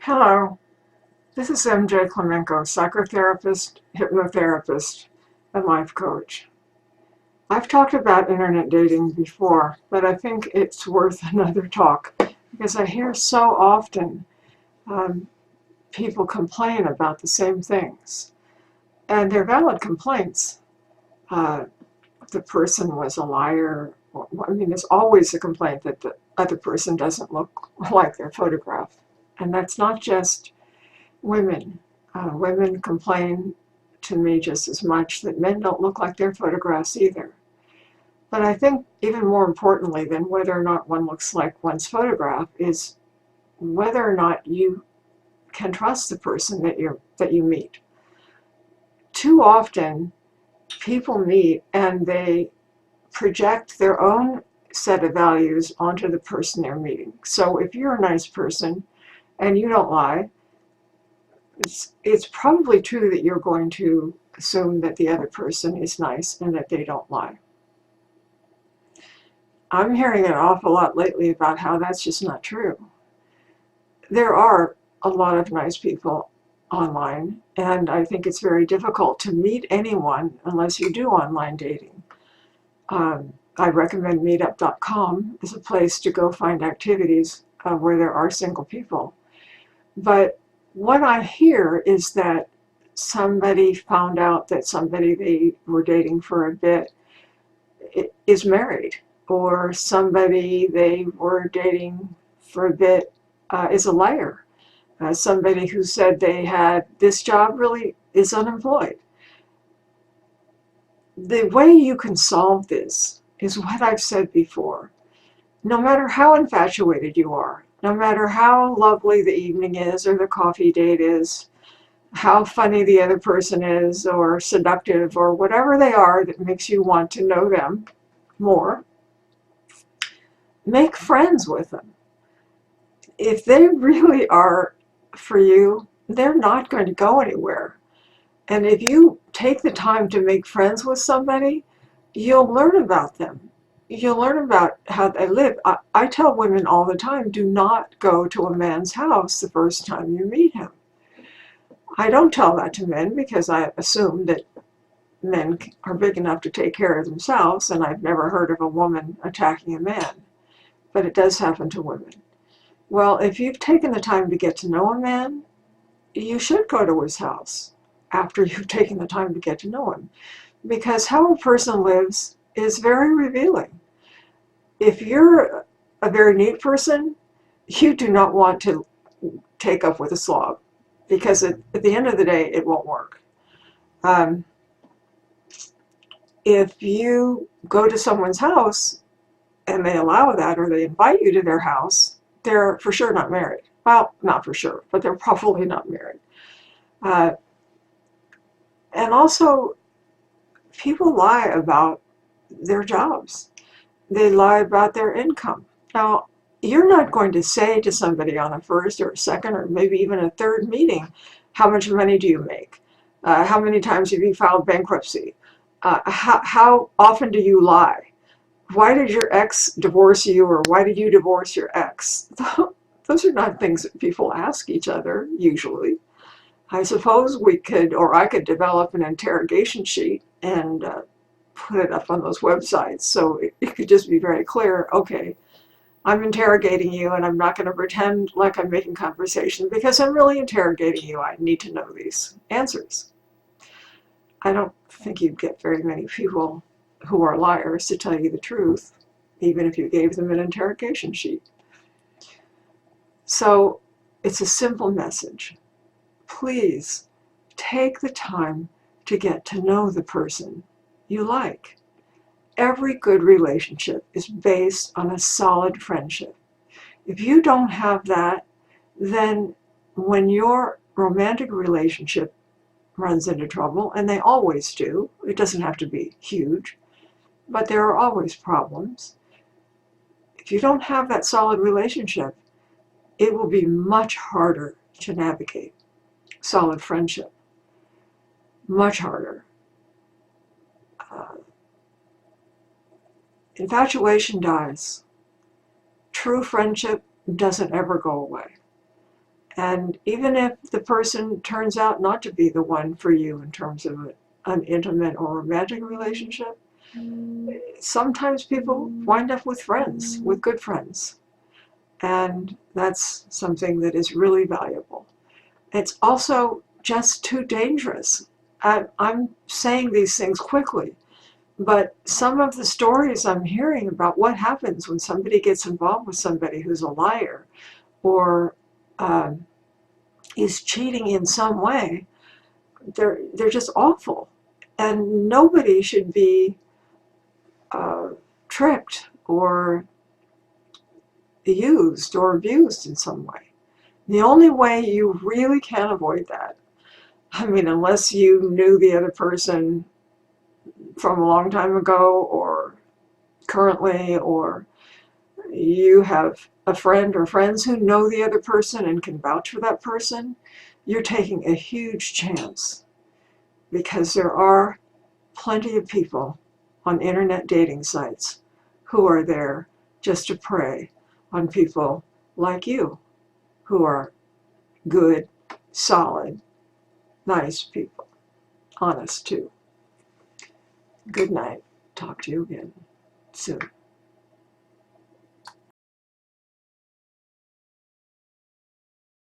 Hello, this is MJ Clemenco, psychotherapist, hypnotherapist, and life coach. I've talked about internet dating before, but I think it's worth another talk because I hear so often um, people complain about the same things. And they're valid complaints. Uh, the person was a liar. I mean, there's always a complaint that the other person doesn't look like their photograph. And that's not just women. Women complain to me just as much that men don't look like their photographs either. But I think even more importantly than whether or not one looks like one's photograph is whether or not you can trust the person that you meet. Too often, people meet and they project their own set of values onto the person they're meeting. So if you're a nice person and you don't lie, it's probably true that you're going to assume that the other person is nice and that they don't lie. I'm hearing an awful lot lately about how that's just not true. There are a lot of nice people online, and I think it's very difficult to meet anyone unless you do online dating. I recommend meetup.com as a place to go find activities where there are single people. But what I hear is that somebody found out that somebody they were dating for a bit is married, or somebody they were dating for a bit is a liar. Somebody who said they had this job really is unemployed. The way you can solve this is what I've said before. No matter how infatuated you are, no matter how lovely the evening is or the coffee date is, how funny the other person is or seductive or whatever they are that makes you want to know them more, make friends with them. If they really are for you, they're not going to go anywhere. And if you take the time to make friends with somebody, you'll learn about them. You'll learn about how they live. I tell women all the time, do not go to a man's house the first time you meet him. I don't tell that to men because I assume that men are big enough to take care of themselves, and I've never heard of a woman attacking a man, but it does happen to women. Well, if you've taken the time to get to know a man, you should go to his house after you've taken the time to get to know him, because how a person lives is very revealing. If you're a very neat person, you do not want to take up with a slob, because at the end of the day, it won't work. Um, if you go to someone's house and they allow that, or they invite you to their house, they're for sure not married. Well, not for sure, but they're probably not married. Uh, and also, people lie about their jobs. They lie about their income. Now, you're not going to say to somebody on a first or a second or maybe even a third meeting, how much money do you make? How many times have you filed bankruptcy? How often do you lie? Why did your ex divorce you, or why did you divorce your ex? Those are not things that people ask each other usually. I suppose we could, or I could develop an interrogation sheet and put it up on those websites so it could just be very clear, okay, I'm interrogating you and I'm not going to pretend like I'm making conversation because I'm really interrogating you. I need to know these answers. I don't think you'd get very many people who are liars to tell you the truth, even if you gave them an interrogation sheet. So it's a simple message. Please take the time to get to know the person you like. Every good relationship is based on a solid friendship. If you don't have that, then when your romantic relationship runs into trouble, and they always do, it doesn't have to be huge, but there are always problems. If you don't have that solid relationship, it will be much harder to navigate solid friendship. Much harder. Uh, Infatuation dies. True friendship doesn't ever go away. And even if the person turns out not to be the one for you in terms of an intimate or romantic relationship, sometimes people wind up with friends, with good friends. And that's something that is really valuable. It's also just too dangerous. I'm saying these things quickly, but some of the stories I'm hearing about what happens when somebody gets involved with somebody who's a liar or um, is cheating in some way, they're just awful. And nobody should be uh, tricked or used or abused in some way. The only way you really can avoid that, I mean, unless you knew the other person from a long time ago or currently, or you have a friend or friends who know the other person and can vouch for that person, you're taking a huge chance, because there are plenty of people on internet dating sites who are there just to prey on people like you, who are good, solid, nice people, honest too. Good night. Talk to you again soon.